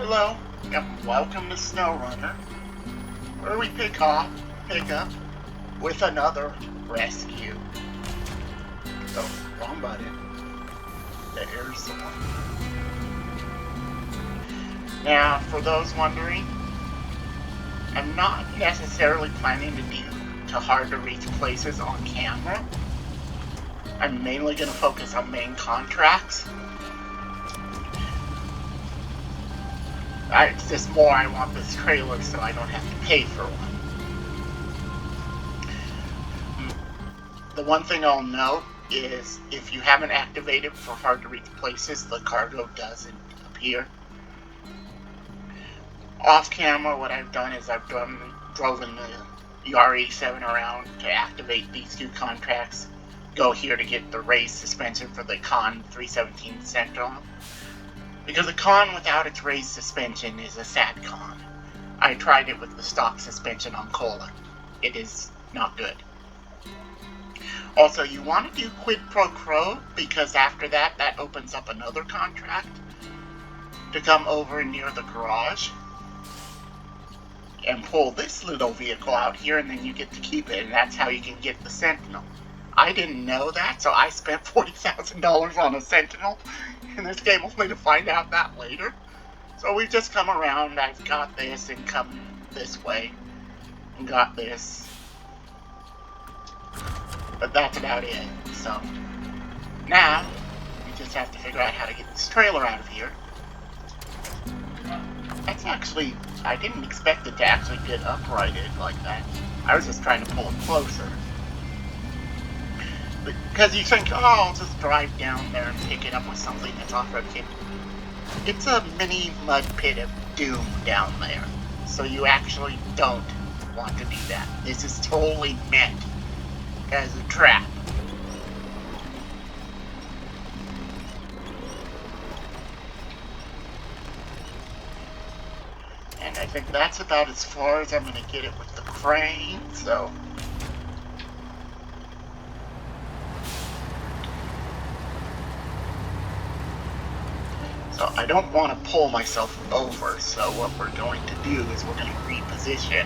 Hello, and welcome to SnowRunner, where we pick up with another rescue. Oh, wrong button. There's the one. Now, for those wondering, I'm not necessarily planning to do hard to reach places on camera. I'm mainly going to focus on main contracts. It's just more I want this trailer so I don't have to pay for one. The one thing I'll note is if you haven't activated for hard to reach places, the cargo doesn't appear. Off camera, what I've done is I've driven the RE7 around to activate these two contracts. Go here to get the raised suspension for the Con 317 Sentinel. Because a con without its raised suspension is a sad con. I tried it with the stock suspension on Cola. It is not good. Also, you want to do quid pro quo, because after that opens up another contract to come over near the garage and pull this little vehicle out here, and then you get to keep it, and that's how you can get the Sentinel. I didn't know that, so I spent $40,000 on a Sentinel in this game only to find out that later. So we've just come around, I've got this and come this way and got this. But that's about it. So now we just have to figure out how to get this trailer out of here. That's actually, I didn't expect it to actually get uprighted like that. I was just trying to pull it closer. Because you think, oh, I'll just drive down there and pick it up with something that's off-road capable. It's a mini mud pit of doom down there. So you actually don't want to do that. This is totally meant as a trap. And I think that's about as far as I'm going to get it with the crane, so... So I don't want to pull myself over, so what we're going to do is we're going to reposition.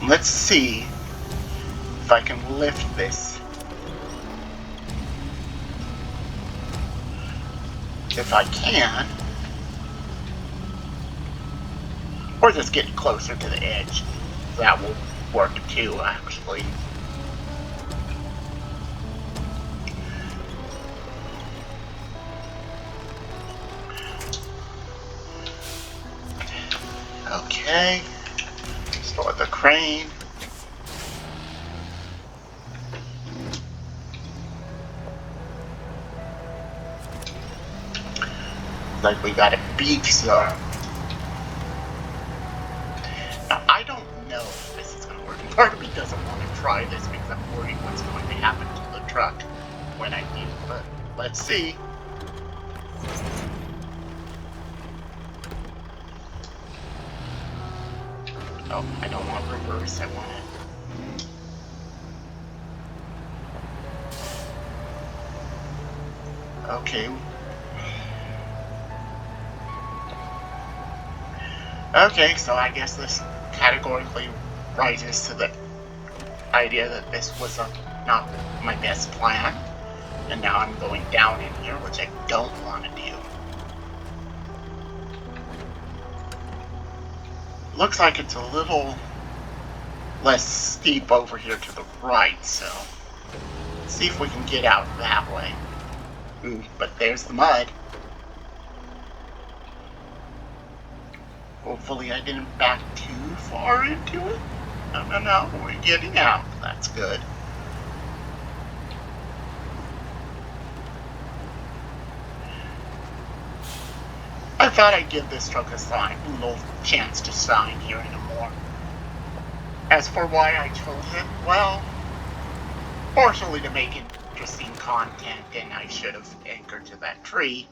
Let's see if I can lift this. If I can. Or just get closer to the edge. That will work too, actually. Okay. Start the crane. Like we got a beef zone. I don't know if this is going to work. Part of me doesn't want to try this because I'm worried what's going to happen to the truck when I do, but let's see. Oh, I don't want reverse, I want it. Okay. Okay, so I guess this categorically rises to the idea that this was not my best plan, and now I'm going down in here, which I don't want to do. Looks like it's a little less steep over here to the right, so let's see if we can get out that way. Ooh, but there's the mud. Hopefully I didn't back too far into it. No, we're getting out. That's good. I thought I'd give this truck a little chance to shine here anymore. As for why I chose it, well, partially to make interesting content, and I should have anchored to that tree.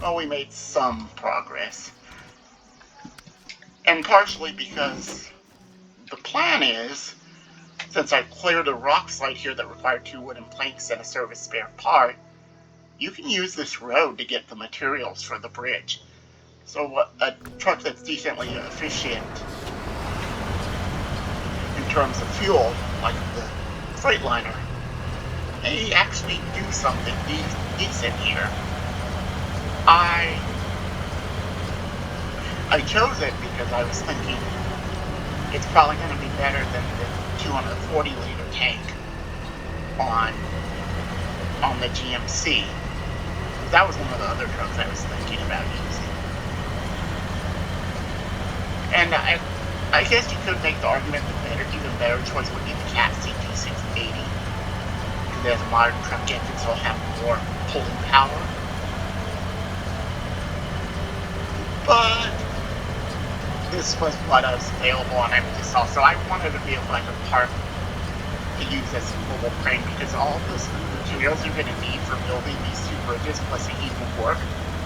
well, we made some progress. And partially because the plan is, since I've cleared a rock slide here that required 2 wooden planks and a service spare part, you can use this road to get the materials for the bridge. So a truck that's decently efficient in terms of fuel, like the Freightliner, may actually do something decent here. I chose it because I was thinking it's probably going to be better than the 240-liter tank on the GMC. That was one of the other trucks I was thinking about using. And I guess you could make the argument that even better choice would be the Cat CT680. Because it has a modern truck engine, so it'll have more pulling power. But this was what was available on everything else. So I wanted to be able to like a park to use as a mobile crane, because all those materials you're going to need for building these 2 bridges plus the even work,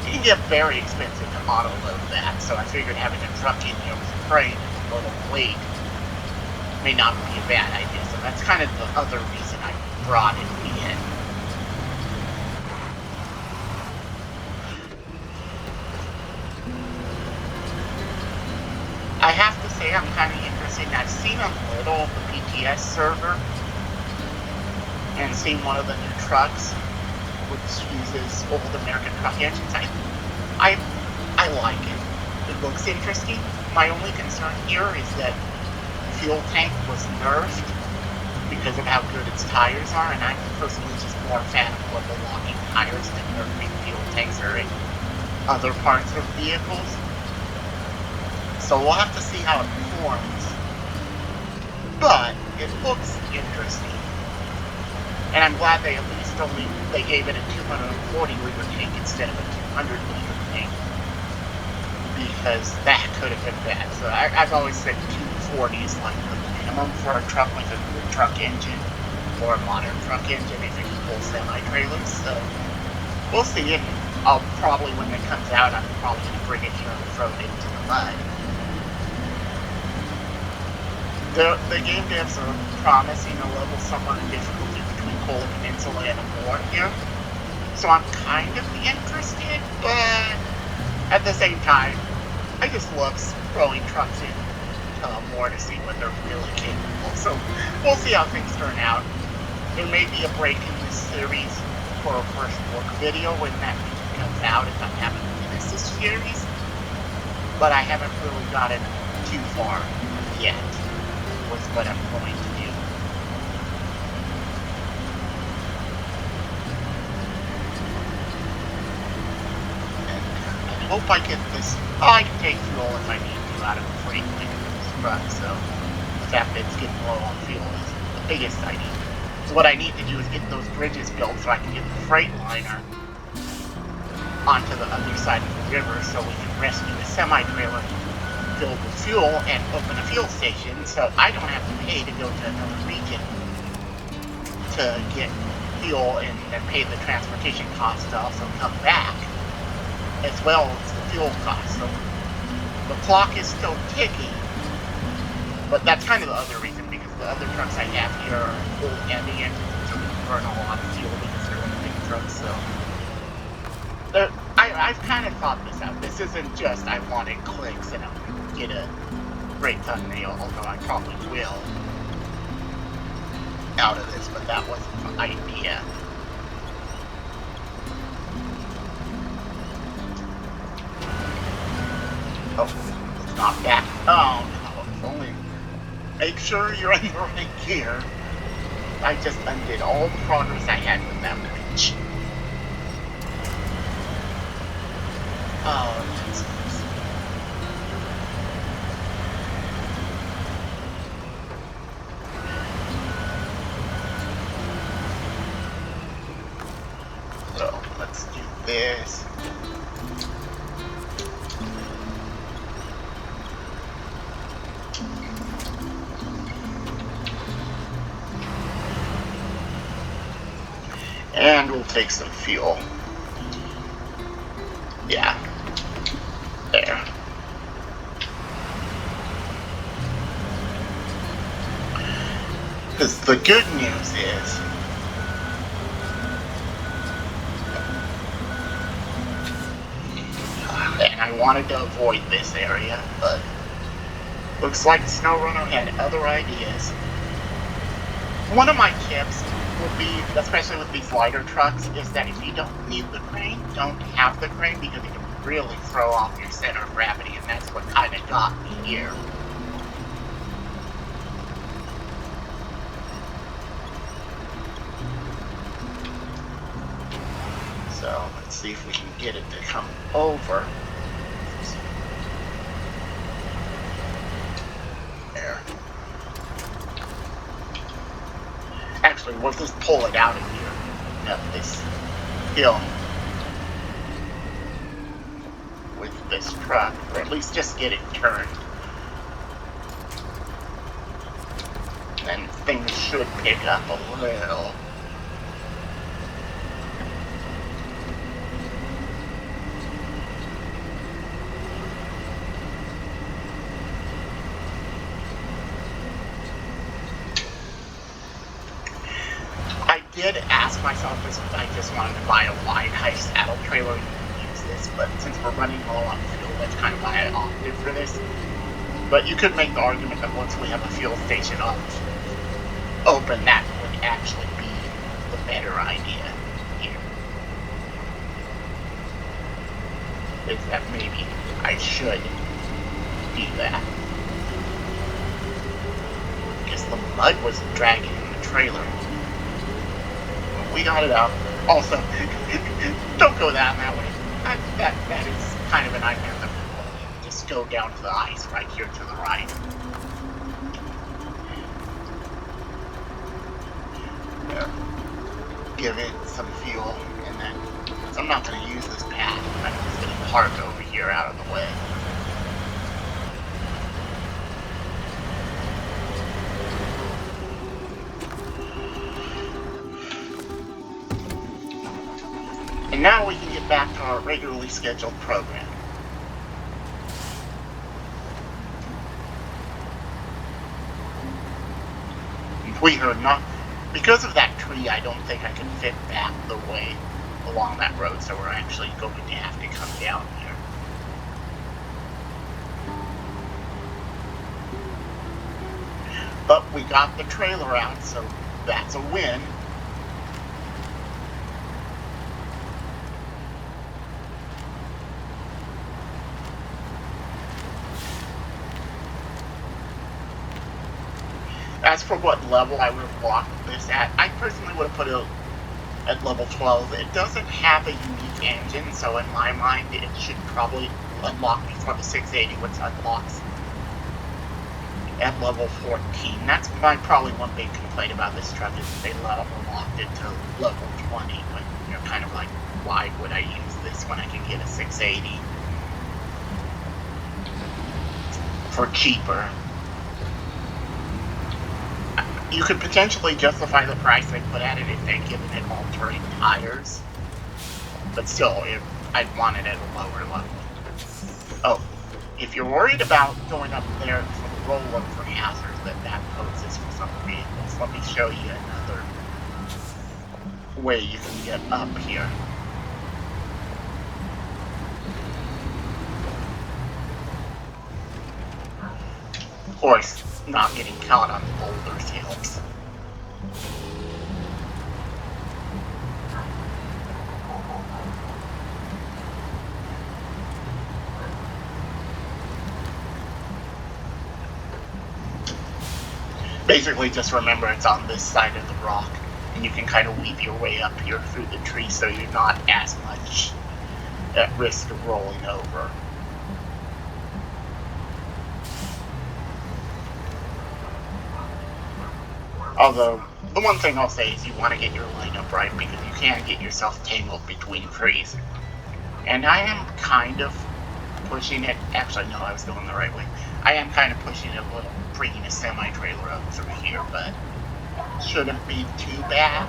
it can get very expensive to auto load that. So I figured having a truck in here with a crane and a little weight may not be a bad idea. So that's kind of the other reason I brought it in. I have to say I'm kind of interested. I've seen a little of the PTS server and seen one of the new trucks, which uses old American truck engines. I like it. It looks interesting. My only concern here is that the fuel tank was nerfed because of how good its tires are, and I'm personally just more a fan of the locking tires than nerfing fuel tanks are in other parts of vehicles. So we'll have to see how it performs. But it looks interesting. And I'm glad they at least they gave it a 240-liter tank instead of a 200-liter tank. Because that could have been bad. So I've always said 240 is like the minimum for a truck with a good truck engine or a modern truck engine if it can pull semi-trailers. So we'll see. And I'll probably, when it comes out, I'm probably going to bring it here and throw it into the mud. The game devs are promising a level somewhere in difficulty between Kola Peninsula and Amur here. So I'm kind of interested, but at the same time, I just love throwing trucks in Amur to see what they're really capable. So we'll see how things turn out. There may be a break in this series for a first work video when that comes out if I haven't finished this series. But I haven't really gotten too far yet. Was what I'm going to do. And I hope I get this. Oh, I can take fuel if I need to out of the freight truck, so the fact that it's getting low on fuel is the biggest I need. So what I need to do is get those bridges built so I can get the Freightliner onto the other side of the river so we can rescue a semi-trailer filled with fuel and open a fuel station, so I don't have to pay to go to another region to get fuel and pay the transportation cost to also come back, as well as the fuel cost. So the clock is still ticking, but that's kind of the other reason, because the other trucks I have here are old heavy engines, so we burn a lot of fuel because they're in big trucks. So I've kind of thought this out. This isn't just I wanted clicks and I'm get a great thumbnail, although I probably will out of this, but that wasn't the idea. Oh, it's not back. Oh no, only make sure you're in the right gear. I just undid all the progress I had with that winch. Oh, that's nice. So, let's do this. And we'll take some fuel. Yeah. There. Because the good news is, and I wanted to avoid this area, but looks like SnowRunner had other ideas. One of my tips would be, especially with these lighter trucks, is that if you don't need the crane, don't have the crane, because it can really throw off your center of gravity, and that's what kind of got me here. So let's see if we can get it to come over. There. Actually, we'll just pull it out of here, up this hill, with this truck, or at least just get it turned. And things should pick up a little. I did ask myself this, I just wanted to buy a wide height saddle trailer and use this, but since we're running low on fuel, that's kind of why I opted for this. But you could make the argument that once we have a fuel station open, that would actually be the better idea here. Is that maybe I should do that. Because the mud was dragging in the trailer. We got it out. Also, don't go down that way. That is kind of a nightmare. Just go down to the ice right here to the right. There. Give it some fuel, and then, so I'm not going to use this path. I'm just going to park over here out of the way. And now we can get back to our regularly scheduled program. We are not, because of that tree, I don't think I can fit back the way along that road, so we're actually going to have to come down here. But we got the trailer out, so that's a win. As for what level I would have blocked this at, I personally would have put it at level 12. It doesn't have a unique engine, so in my mind, it should probably unlock before the 680, which unlocks at level 14. That's probably one big complaint about this truck, is they unlocked it to level 20, but you're kind of like, why would I use this when I can get a 680 for cheaper? You could potentially justify the price they put at it if they'd given it all-terrain tires, but still, I'd want it at a lower level. Oh, if you're worried about going up there for the rollover hazard that poses for some vehicles, let me show you another way you can get up here. Of course, not getting caught on the boulders helps. Basically, just remember it's on this side of the rock, and you can kind of weave your way up here through the tree so you're not as much at risk of rolling over. Although, the one thing I'll say is you want to get your lineup right, because you can get yourself tangled between trees. And I am kind of pushing it, actually no, I was going the right way. I am kind of pushing it a little, bringing a semi-trailer up through here, but shouldn't be too bad.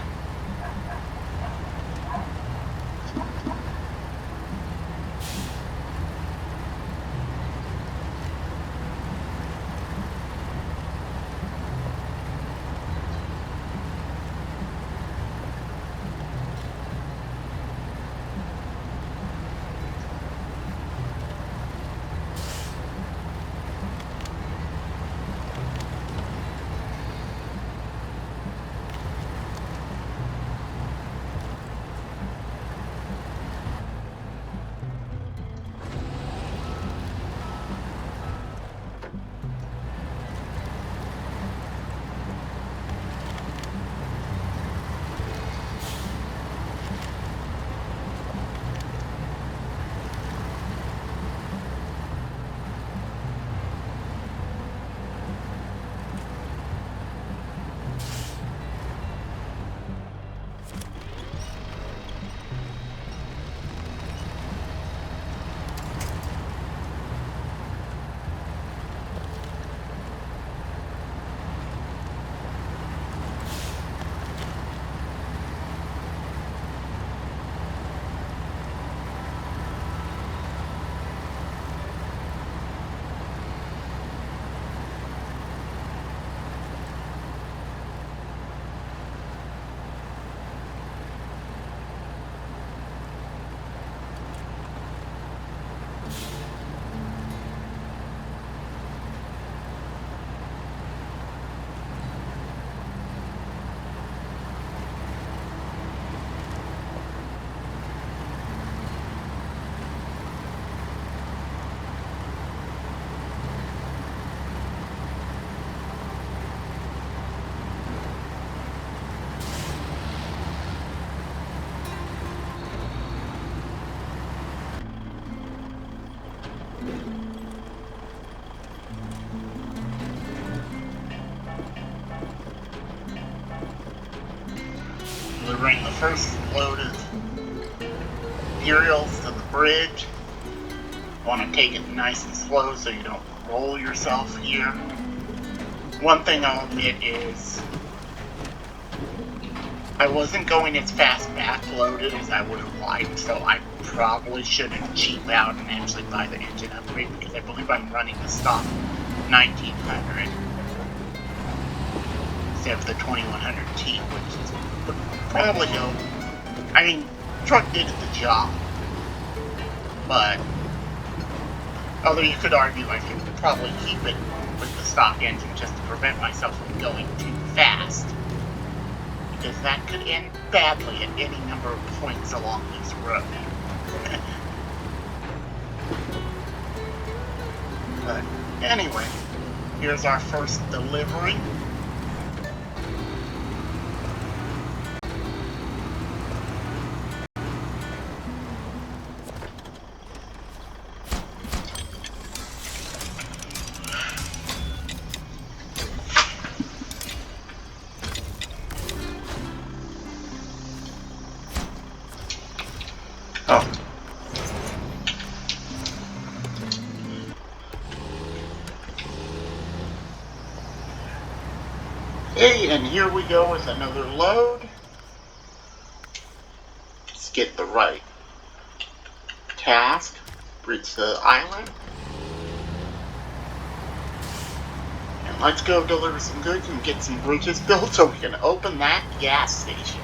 Delivering the first load of materials to the bridge. You want to take it nice and slow so you don't roll yourself here. One thing I'll admit is I wasn't going as fast backloaded as I would have liked, so I probably shouldn't cheap out and actually buy the engine upgrade, because I believe I'm running the stock 1900 instead of the 2100T, which is probably help. I mean, truck did the job, but although you could argue I could probably keep it with the stock engine just to prevent myself from going too fast, because that could end badly at any number of points along this road. But anyway, here's our first delivery. Oh. Hey, and here we go with another load. Let's get the right task. Bridge the island. And let's go deliver some goods and get some bridges built so we can open that gas station.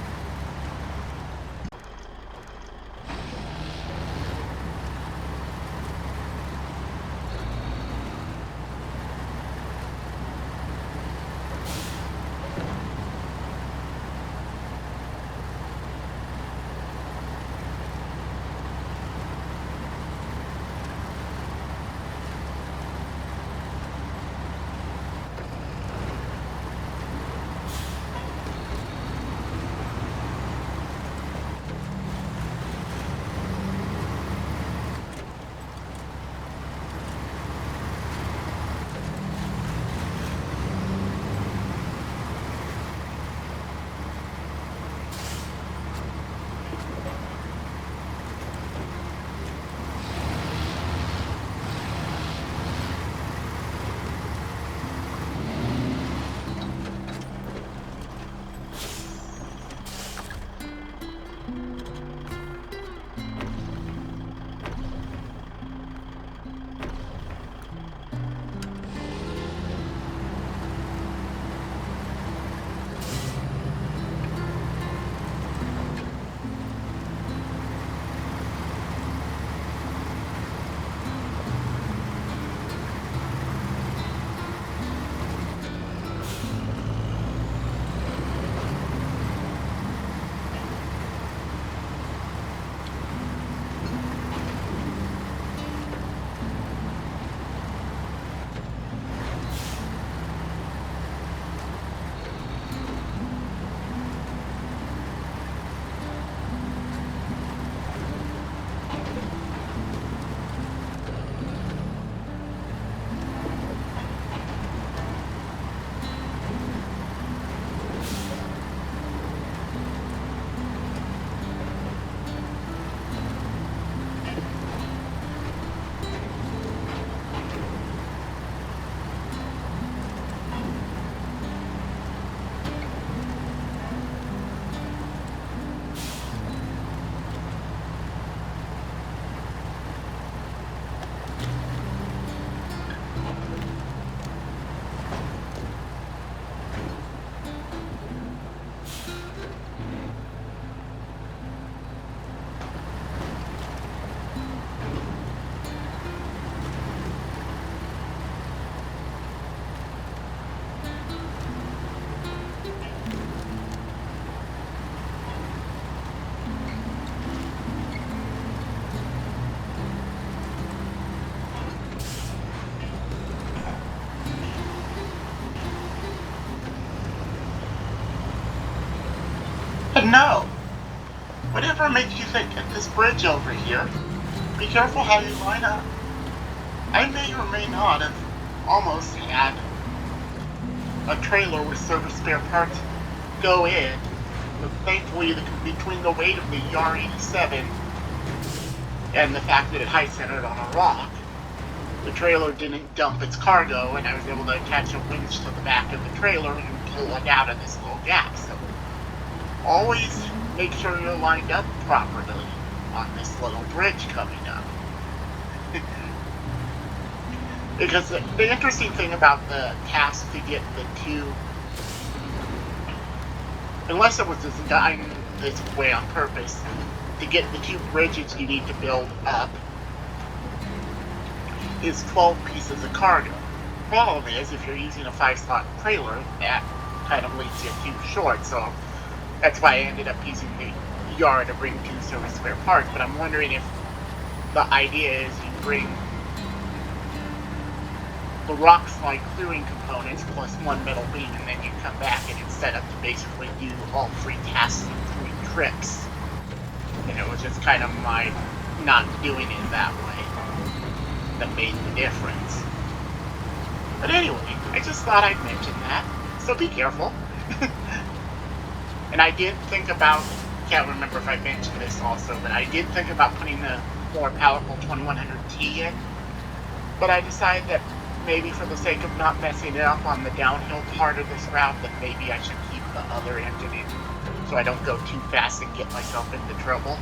But no! Whatever makes you think at this bridge over here, be careful how you line up. I may or may not have almost had a trailer with service spare parts go in, but thankfully between the weight of the ER87 and the fact that it high-centered on a rock, the trailer didn't dump its cargo, and I was able to attach a winch to the back of the trailer and pull it out of this little gap. So always make sure you're lined up properly on this little bridge coming up. Because the interesting thing about the task to get the two, unless it was designed this way on purpose, to get the two bridges you need to build up, is 12 pieces of cargo. Problem is, if you're using a 5-slot trailer, that kind of leaves you too short, so that's why I ended up using the yard to bring 2 service spare parts. But I'm wondering if the idea is you bring the rock slide clearing components plus 1 metal beam, and then you come back and it's set up to basically do all 3 tasks in 3 trips. And it was just kind of my not doing it that way that made the difference. But anyway, I just thought I'd mention that, so be careful. And I did think about, can't remember if I mentioned this also, but I did think about putting the more powerful 2100T in, but I decided that maybe for the sake of not messing it up on the downhill part of this route, that maybe I should keep the other engine in so I don't go too fast and get myself into trouble.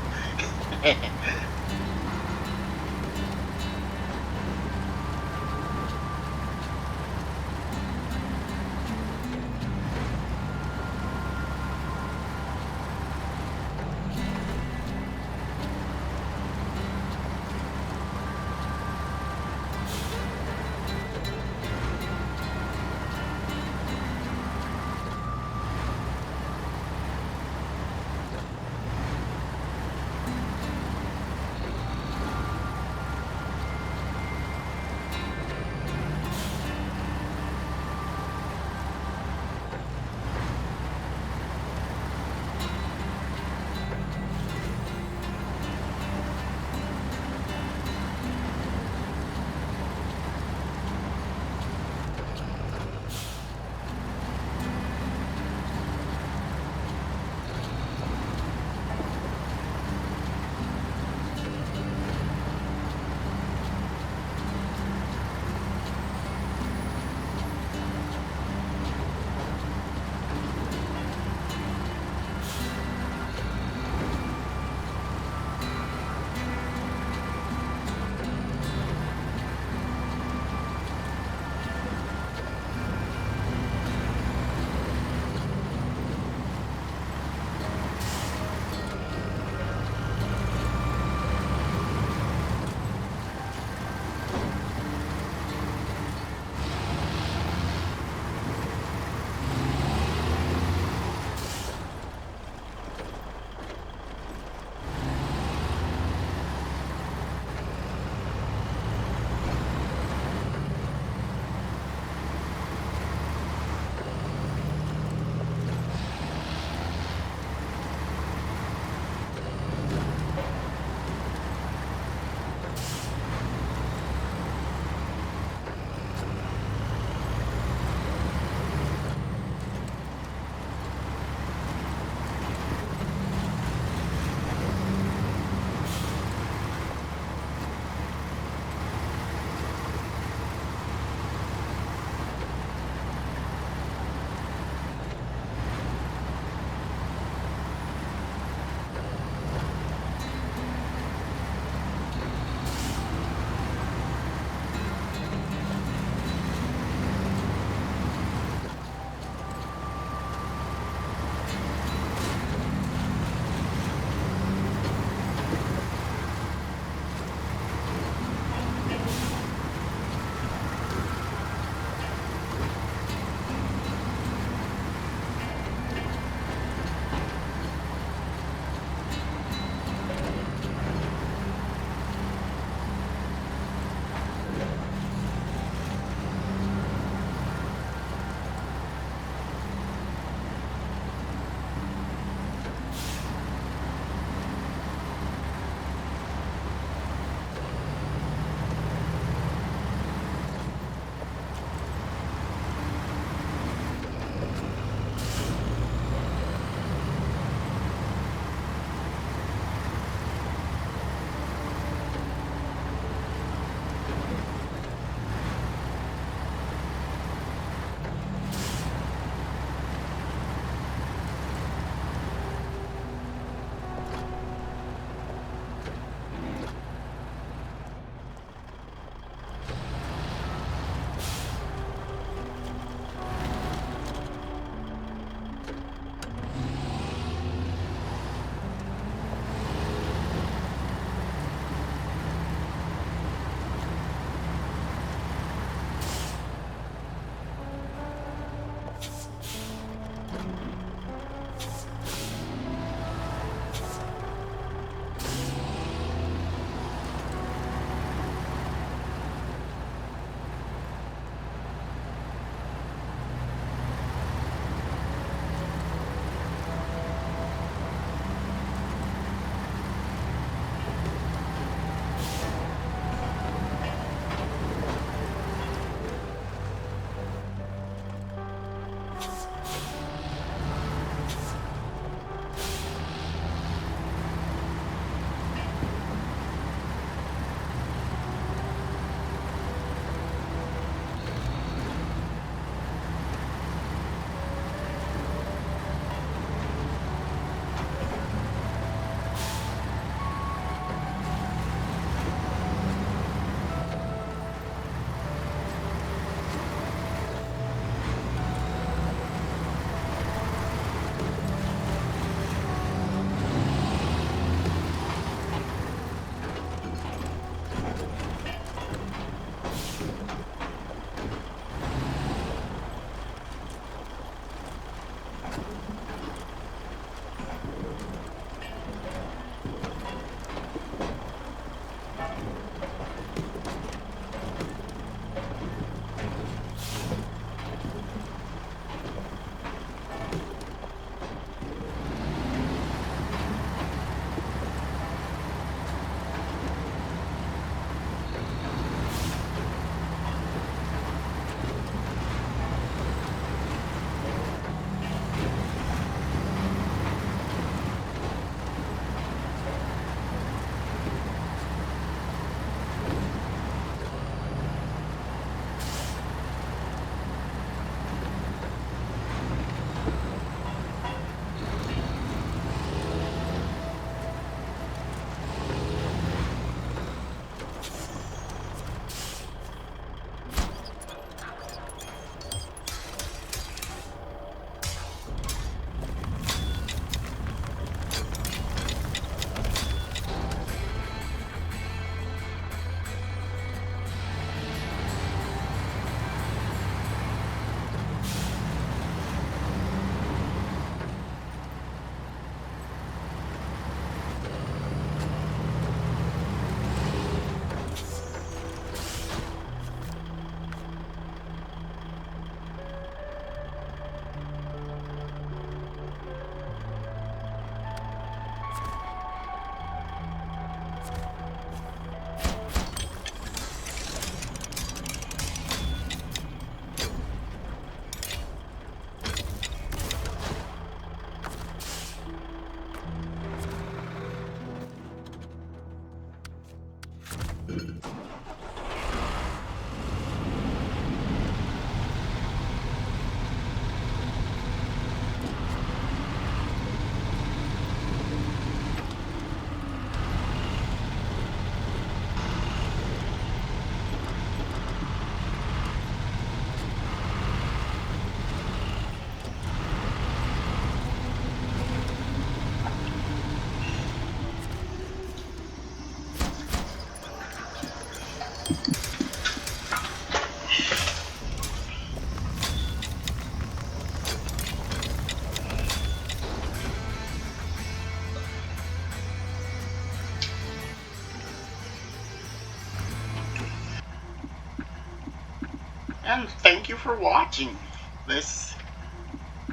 And thank you for watching. This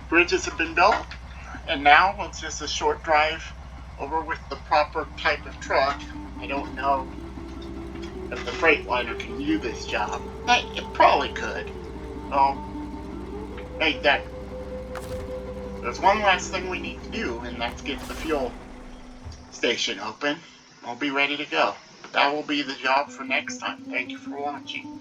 bridges have been built, and now it's just a short drive over with the proper type of truck. I don't know if the Freightliner can do this job. It probably could. I'll make that. There's one last thing we need to do, and that's get the fuel station open. I'll be ready to go. But that will be the job for next time. Thank you for watching.